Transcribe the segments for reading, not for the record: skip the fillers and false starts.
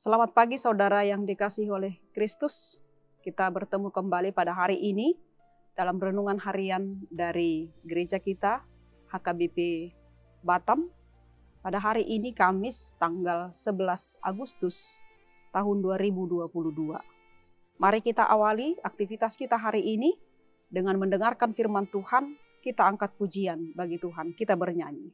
Selamat pagi saudara yang dikasihi oleh Kristus. Kita bertemu kembali pada hari ini dalam renungan harian dari gereja kita HKBP Batam. Pada hari ini Kamis tanggal 11 Agustus tahun 2022. Mari kita awali aktivitas kita hari ini dengan mendengarkan firman Tuhan. Kita angkat pujian bagi Tuhan, kita bernyanyi.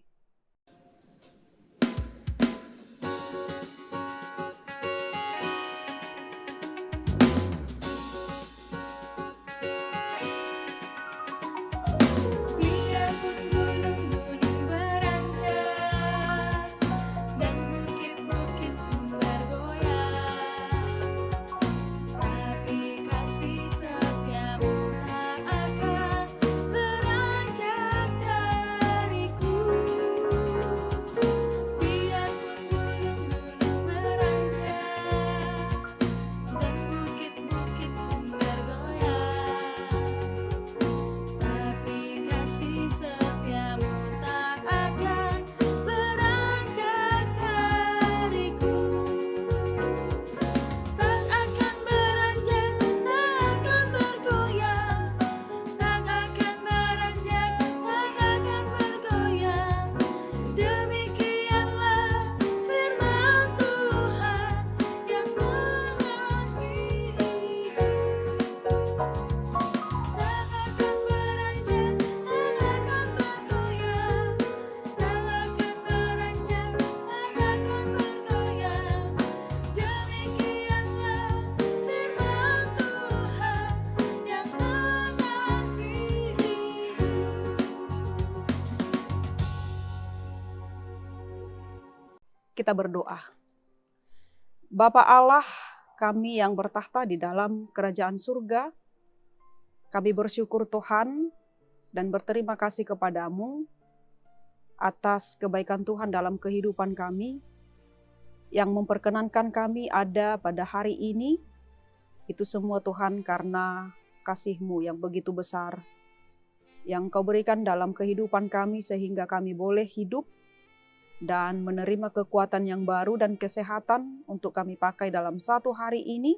Kita berdoa. Bapa Allah, kami yang bertahta di dalam kerajaan surga, kami bersyukur Tuhan dan berterima kasih kepadamu atas kebaikan Tuhan dalam kehidupan kami, yang memperkenankan kami ada pada hari ini. Itu semua Tuhan karena kasih-Mu yang begitu besar, yang Kau berikan dalam kehidupan kami sehingga kami boleh hidup dan menerima kekuatan yang baru dan kesehatan untuk kami pakai dalam satu hari ini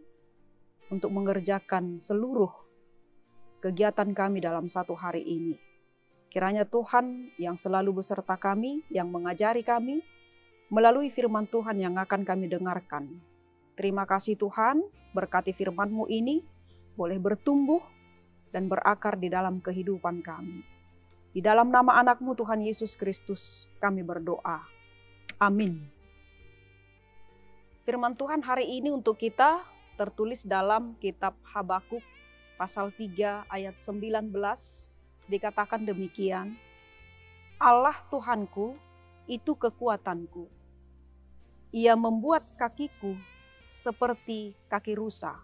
untuk mengerjakan seluruh kegiatan kami dalam satu hari ini. Kiranya Tuhan yang selalu beserta kami, yang mengajari kami melalui firman Tuhan yang akan kami dengarkan. Terima kasih Tuhan, berkati firman-Mu ini boleh bertumbuh dan berakar di dalam kehidupan kami. Di dalam nama anak-Mu Tuhan Yesus Kristus kami berdoa. Amin. Firman Tuhan hari ini untuk kita tertulis dalam kitab Habakuk pasal 3 ayat 19. Dikatakan demikian, Allah Tuhanku itu kekuatanku. Ia membuat kakiku seperti kaki rusa.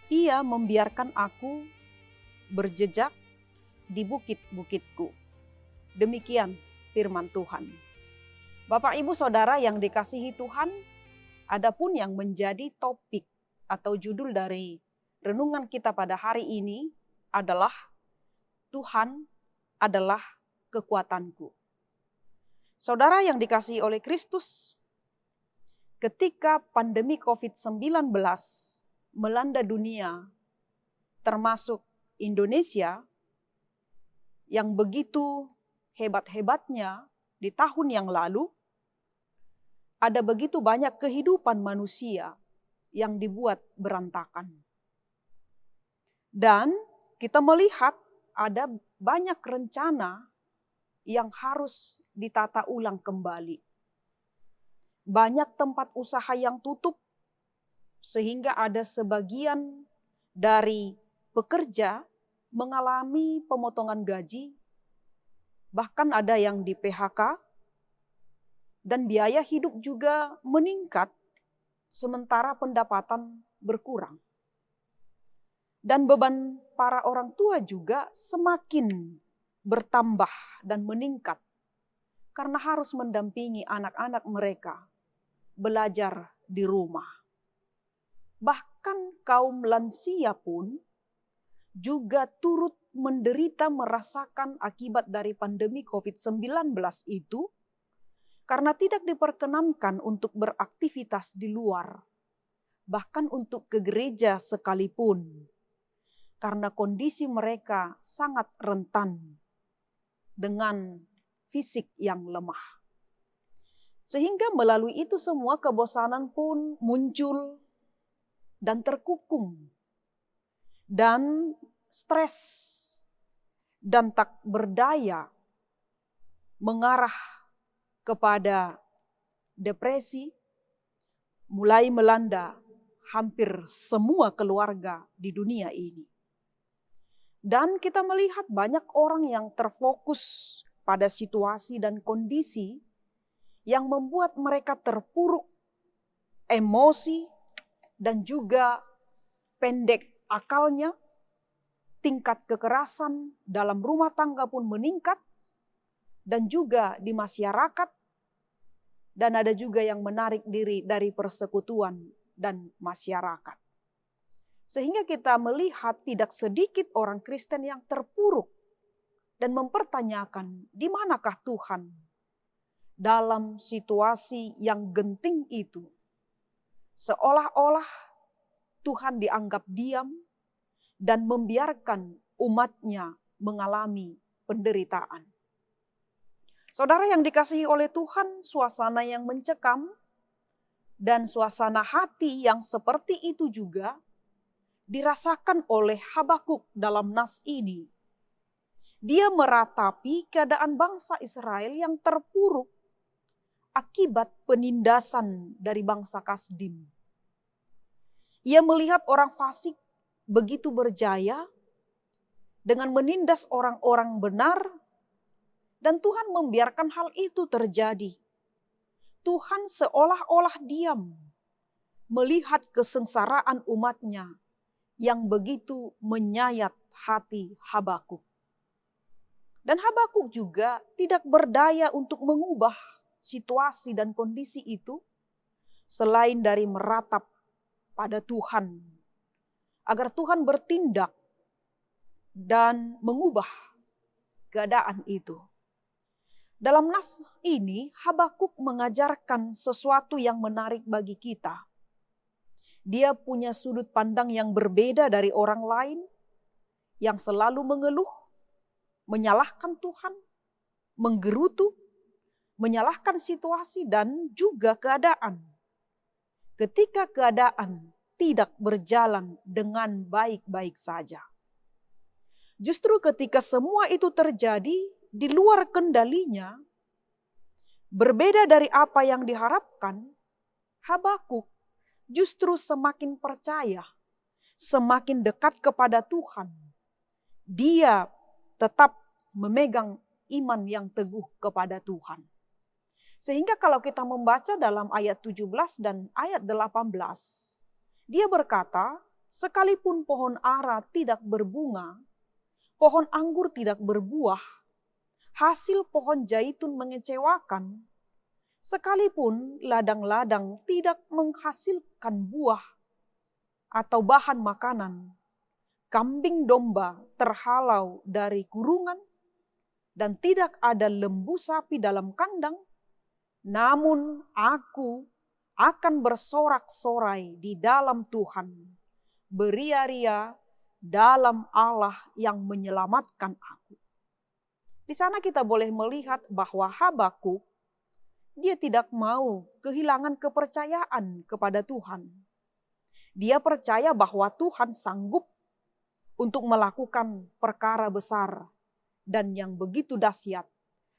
Ia membiarkan aku berjejak di bukit-bukitku. Demikian firman Tuhan. Bapak, Ibu, Saudara yang dikasihi Tuhan, adapun yang menjadi topik atau judul dari renungan kita pada hari ini adalah Tuhan adalah kekuatanku. Saudara yang dikasihi oleh Kristus, ketika pandemi COVID-19 melanda dunia, termasuk Indonesia, yang begitu hebat-hebatnya di tahun yang lalu, ada begitu banyak kehidupan manusia yang dibuat berantakan. Dan kita melihat ada banyak rencana yang harus ditata ulang kembali. Banyak tempat usaha yang tutup, sehingga ada sebagian dari pekerja mengalami pemotongan gaji, bahkan ada yang di PHK, dan biaya hidup juga meningkat, sementara pendapatan berkurang. Dan beban para orang tua juga semakin bertambah dan meningkat, karena harus mendampingi anak-anak mereka belajar di rumah. Bahkan kaum lansia pun juga turut menderita merasakan akibat dari pandemi COVID-19 itu, karena tidak diperkenankan untuk beraktivitas di luar, bahkan untuk ke gereja sekalipun, karena kondisi mereka sangat rentan dengan fisik yang lemah. Sehingga melalui itu semua kebosanan pun muncul dan terkukung, dan stres dan tak berdaya mengarah kepada depresi mulai melanda hampir semua keluarga di dunia ini. Dan kita melihat banyak orang yang terfokus pada situasi dan kondisi yang membuat mereka terpuruk emosi dan juga pendek akalnya. Tingkat kekerasan dalam rumah tangga pun meningkat, dan juga di masyarakat, dan ada juga yang menarik diri dari persekutuan dan masyarakat. Sehingga kita melihat tidak sedikit orang Kristen yang terpuruk dan mempertanyakan di manakah Tuhan dalam situasi yang genting itu. Seolah-olah Tuhan dianggap diam dan membiarkan umatnya mengalami penderitaan. Saudara yang dikasihi oleh Tuhan, suasana yang mencekam dan suasana hati yang seperti itu juga dirasakan oleh Habakuk dalam nas ini. Dia meratapi keadaan bangsa Israel yang terpuruk akibat penindasan dari bangsa Kasdim. Ia melihat orang fasik begitu berjaya dengan menindas orang-orang benar, dan Tuhan membiarkan hal itu terjadi. Tuhan seolah-olah diam melihat kesengsaraan umatnya yang begitu menyayat hati Habakuk. Dan Habakuk juga tidak berdaya untuk mengubah situasi dan kondisi itu selain dari meratap pada Tuhan, agar Tuhan bertindak dan mengubah keadaan itu. Dalam nas ini, Habakuk mengajarkan sesuatu yang menarik bagi kita. Dia punya sudut pandang yang berbeda dari orang lain yang selalu mengeluh, menyalahkan Tuhan, menggerutu, menyalahkan situasi dan juga keadaan. Ketika keadaan tidak berjalan dengan baik-baik saja. Justru ketika semua itu terjadi di luar kendalinya, berbeda dari apa yang diharapkan, Habakuk justru semakin percaya, semakin dekat kepada Tuhan. Dia tetap memegang iman yang teguh kepada Tuhan. Sehingga kalau kita membaca dalam ayat 17 dan ayat 18, dia berkata, sekalipun pohon ara tidak berbunga, pohon anggur tidak berbuah, hasil pohon zaitun mengecewakan, sekalipun ladang-ladang tidak menghasilkan buah atau bahan makanan, kambing domba terhalau dari kurungan, dan tidak ada lembu sapi dalam kandang, namun aku akan bersorak-sorai di dalam Tuhan, beria-ria dalam Allah yang menyelamatkan aku. Di sana kita boleh melihat bahwa Habakuk, dia tidak mau kehilangan kepercayaan kepada Tuhan. Dia percaya bahwa Tuhan sanggup untuk melakukan perkara besar dan yang begitu dahsyat,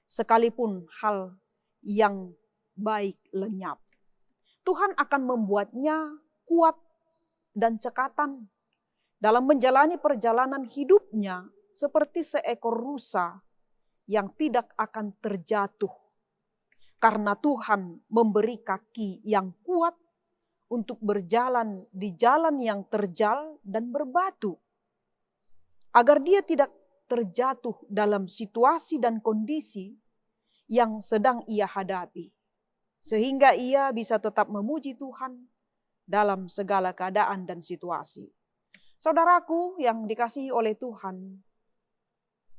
sekalipun hal yang baik lenyap. Tuhan akan membuatnya kuat dan cekatan dalam menjalani perjalanan hidupnya seperti seekor rusa yang tidak akan terjatuh. Karena Tuhan memberi kaki yang kuat untuk berjalan di jalan yang terjal dan berbatu. Agar dia tidak terjatuh dalam situasi dan kondisi yang sedang ia hadapi. Sehingga ia bisa tetap memuji Tuhan dalam segala keadaan dan situasi. Saudaraku yang dikasihi oleh Tuhan,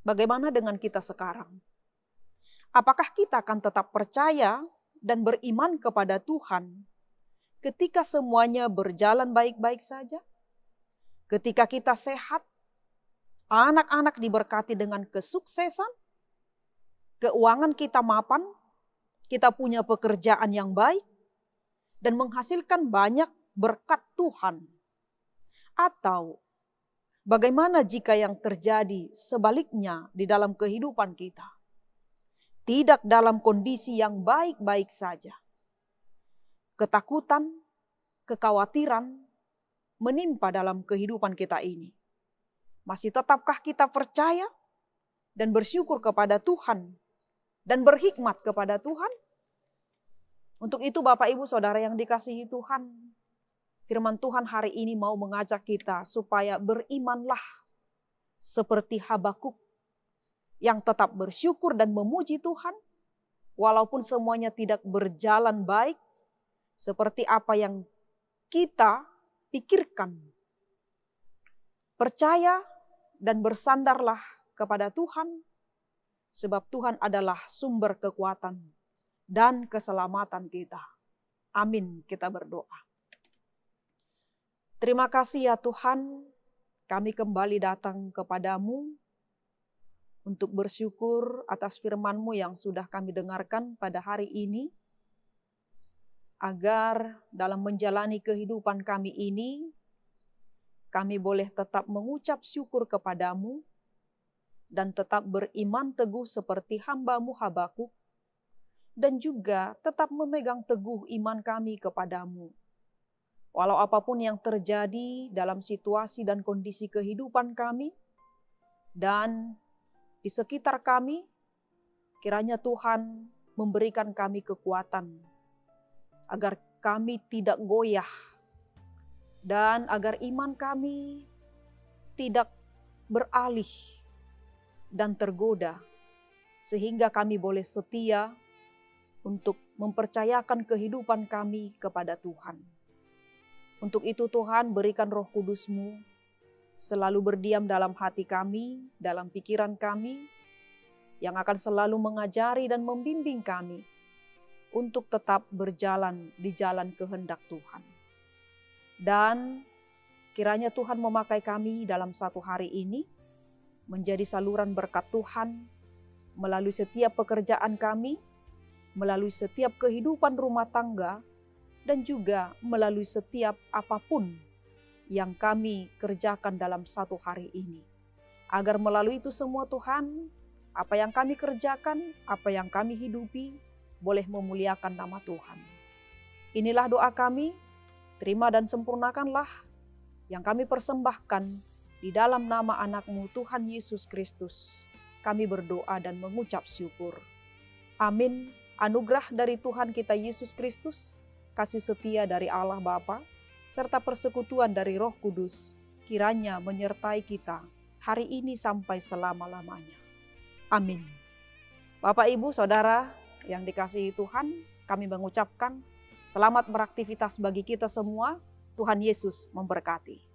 bagaimana dengan kita sekarang? Apakah kita akan tetap percaya dan beriman kepada Tuhan ketika semuanya berjalan baik-baik saja? Ketika kita sehat, anak-anak diberkati dengan kesuksesan, keuangan kita mapan, kita punya pekerjaan yang baik, dan menghasilkan banyak berkat Tuhan. Atau bagaimana jika yang terjadi sebaliknya di dalam kehidupan kita? Tidak dalam kondisi yang baik-baik saja. Ketakutan, kekhawatiran menimpa dalam kehidupan kita ini. Masih tetapkah kita percaya dan bersyukur kepada Tuhan dan berhikmat kepada Tuhan? Untuk itu Bapak Ibu Saudara yang dikasihi Tuhan, firman Tuhan hari ini mau mengajak kita supaya berimanlah seperti Habakuk yang tetap bersyukur dan memuji Tuhan walaupun semuanya tidak berjalan baik seperti apa yang kita pikirkan. Percaya dan bersandarlah kepada Tuhan sebab Tuhan adalah sumber kekuatan dan keselamatan kita. Amin, kita berdoa. Terima kasih ya Tuhan, kami kembali datang kepadamu untuk bersyukur atas firman-Mu yang sudah kami dengarkan pada hari ini, agar dalam menjalani kehidupan kami ini, kami boleh tetap mengucap syukur kepadamu dan tetap beriman teguh seperti hamba-Mu Habakuk, dan juga tetap memegang teguh iman kami kepadamu. Walau apapun yang terjadi dalam situasi dan kondisi kehidupan kami, dan di sekitar kami, kiranya Tuhan memberikan kami kekuatan, agar kami tidak goyah, dan agar iman kami tidak beralih dan tergoda, sehingga kami boleh setia untuk mempercayakan kehidupan kami kepada Tuhan. Untuk itu Tuhan berikan Roh Kudus-Mu selalu berdiam dalam hati kami, dalam pikiran kami, yang akan selalu mengajari dan membimbing kami untuk tetap berjalan di jalan kehendak Tuhan. Dan kiranya Tuhan memakai kami dalam satu hari ini menjadi saluran berkat Tuhan melalui setiap pekerjaan kami, melalui setiap kehidupan rumah tangga, dan juga melalui setiap apapun yang kami kerjakan dalam satu hari ini. Agar melalui itu semua Tuhan, apa yang kami kerjakan, apa yang kami hidupi, boleh memuliakan nama Tuhan. Inilah doa kami, terima dan sempurnakanlah yang kami persembahkan di dalam nama anak-Mu Tuhan Yesus Kristus. Kami berdoa dan mengucap syukur. Amin. Anugerah dari Tuhan kita Yesus Kristus, kasih setia dari Allah Bapa, serta persekutuan dari Roh Kudus, kiranya menyertai kita hari ini sampai selama-lamanya. Amin. Bapak, Ibu, Saudara yang dikasihi Tuhan, kami mengucapkan selamat beraktivitas bagi kita semua. Tuhan Yesus memberkati.